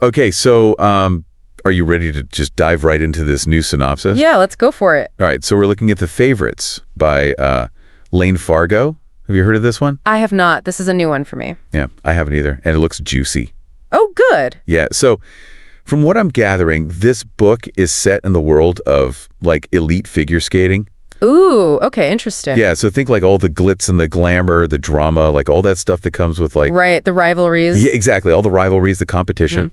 Okay, so are you ready to just dive right into this new synopsis? Yeah, let's go for it. All right, so we're looking at The Favorites by Layne Fargo. Have you heard of this one? I have not. This is a new one for me. Yeah, I haven't either, and it looks juicy. Oh, good. Yeah, so from what I'm gathering, this book is set in the world of, like, elite figure skating. Ooh, okay, interesting. Yeah, so think like all the glitz and the glamour, the drama, like all that stuff that comes with like... Right, the rivalries. Yeah, exactly. All the rivalries, the competition.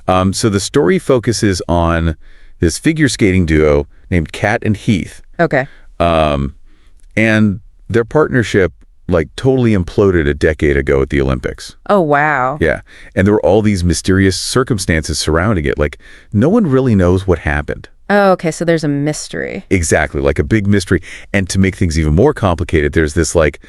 So the story focuses on this figure skating duo named Kat and Heath. Okay. And their partnership like totally imploded a decade ago at the Olympics. Oh, wow. Yeah. And there were all these mysterious circumstances surrounding it. Like no one really knows what happened. Oh, okay, so there's a mystery. Exactly, like a big mystery. And to make things even more complicated, there's this like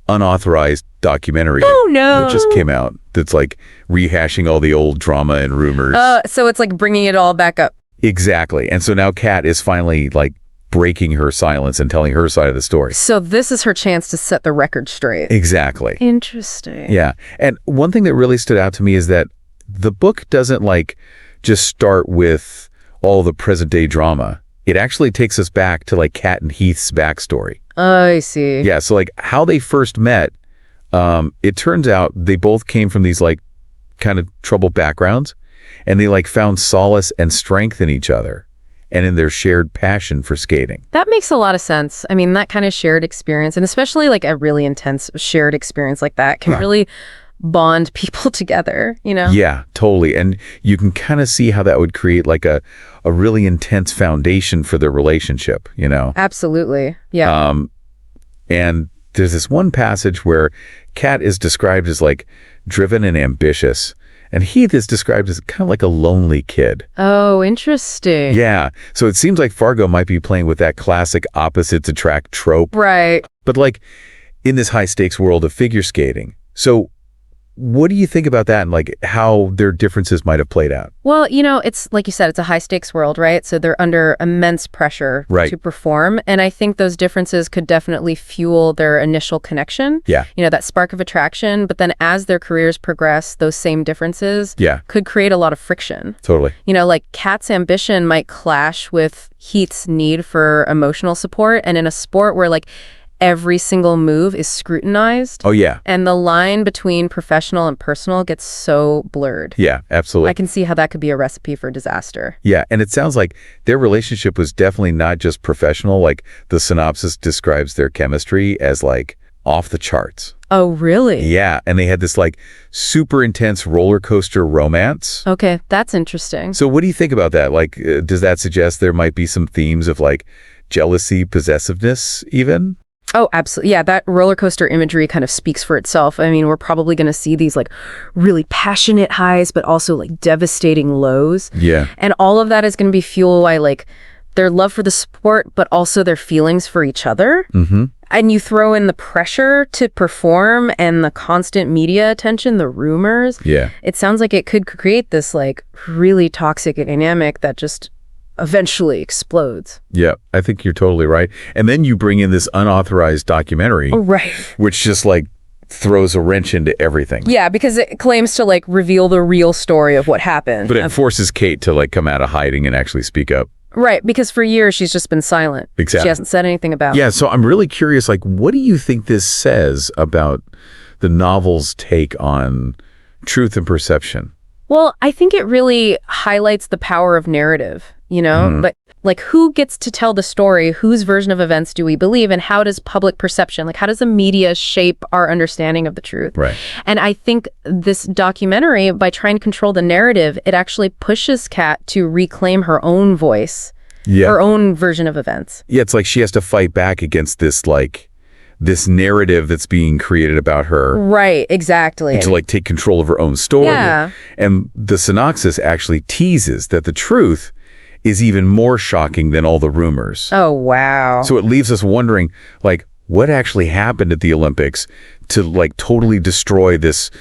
unauthorized documentary that just came out that's like rehashing all the old drama and rumors. So it's like bringing it all back up. Exactly. And so now Kat is finally like breaking her silence and telling her side of the story. So this is her chance to set the record straight. Exactly. Interesting. Yeah. And one thing that really stood out to me is that the book doesn't like just start with all the present day drama. It actually takes us back to like Kat and Heath's backstory. I see. Yeah, so like how they first met, it turns out they both came from these like kind of troubled backgrounds, and they like found solace and strength in each other and in their shared passion for skating. That makes a lot of sense. I mean, that kind of shared experience, and especially like a really intense shared experience like that can really bond people together, you know? Yeah, totally. And you can kind of see how that would create like a really intense foundation for their relationship, you know? Absolutely. Yeah. And there's this one passage where Kat is described as like driven and ambitious, and Heath is described as kind of like a lonely kid. Oh, interesting. Yeah. So it seems like Fargo might be playing with that classic opposites attract trope. Right. But like in this high stakes world of figure skating. So what do you think about that and like how their differences might have played out? Well, you know, it's like you said, it's a high stakes world, right? So they're under immense pressure to perform. And I think those differences could definitely fuel their initial connection. Yeah. You know, that spark of attraction. But then as their careers progress, those same differences could create a lot of friction. Totally. You know, like Kat's ambition might clash with Heath's need for emotional support. And in a sport where like every single move is scrutinized. Oh, yeah. And the line between professional and personal gets so blurred. Yeah, absolutely. I can see how that could be a recipe for disaster. Yeah, and it sounds like their relationship was definitely not just professional. Like the synopsis describes their chemistry as like off the charts. Oh, really? Yeah, and they had this like super intense roller coaster romance. Okay, that's interesting. So what do you think about that? Like, does that suggest there might be some themes of like jealousy, possessiveness even? Oh, absolutely. Yeah, that roller coaster imagery kind of speaks for itself. I mean, we're probably going to see these like really passionate highs, but also like devastating lows. Yeah. And all of that is going to be fueled by like their love for the sport, but also their feelings for each other. Mm-hmm. And you throw in the pressure to perform and the constant media attention, the rumors. Yeah. It sounds like it could create this like really toxic dynamic that just eventually explodes. Yeah, I think you're totally right. And then you bring in this unauthorized documentary, which just like throws a wrench into everything. Yeah, because it claims to like reveal the real story of what happened. But it forces Kate to like come out of hiding and actually speak up. Right, because for years she's just been silent. Exactly. She hasn't said anything about it. Yeah, so I'm really curious, like, what do you think this says about the novel's take on truth and perception? Well, I think it really highlights the power of narrative, you know? But like, who gets to tell the story? Whose version of events do we believe? And how does public perception, like how does the media shape our understanding of the truth? Right. And I think this documentary, by trying to control the narrative, it actually pushes Kat to reclaim her own voice, her own version of events. Yeah, it's like she has to fight back against this, like, this narrative that's being created about her. Right, exactly. And to like take control of her own story. Yeah. And the synopsis actually teases that the truth is even more shocking than all the rumors. Oh, wow. So it leaves us wondering, like, what actually happened at the Olympics to like totally destroy this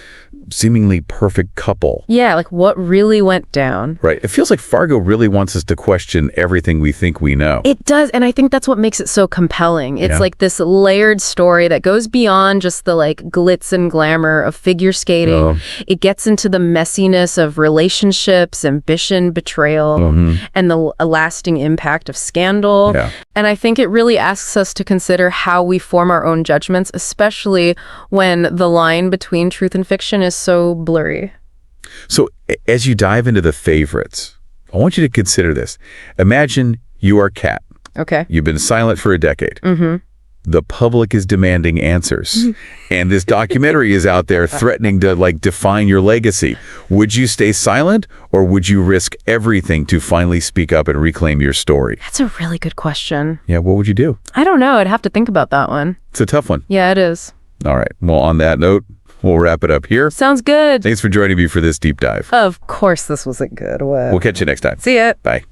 seemingly perfect couple. Yeah, like what really went down. Right. It feels like Fargo really wants us to question everything we think we know. It does, and I think that's what makes it so compelling. It's Yeah. like this layered story that goes beyond just the like glitz and glamour of figure skating. Oh. It gets into the messiness of relationships, ambition, betrayal, and the lasting impact of scandal. Yeah. And I think it really asks us to consider how we form our own judgments, especially when the line between truth and fiction is so blurry. So as you dive into the favorites, I want you to consider this. Imagine you are Kat. Okay. You've been silent for a decade. The public is demanding answers. And this documentary is out there threatening to like define your legacy. Would you stay silent or would you risk everything to finally speak up and reclaim your story? That's a really good question. Yeah, what would you do? I don't know. I'd have to think about that one. It's a tough one. Yeah, it is. All right. Well, on that note, we'll wrap it up here. Sounds good. Thanks for joining me for this deep dive. Of course this wasn't good. What? We'll catch you next time. See ya. Bye.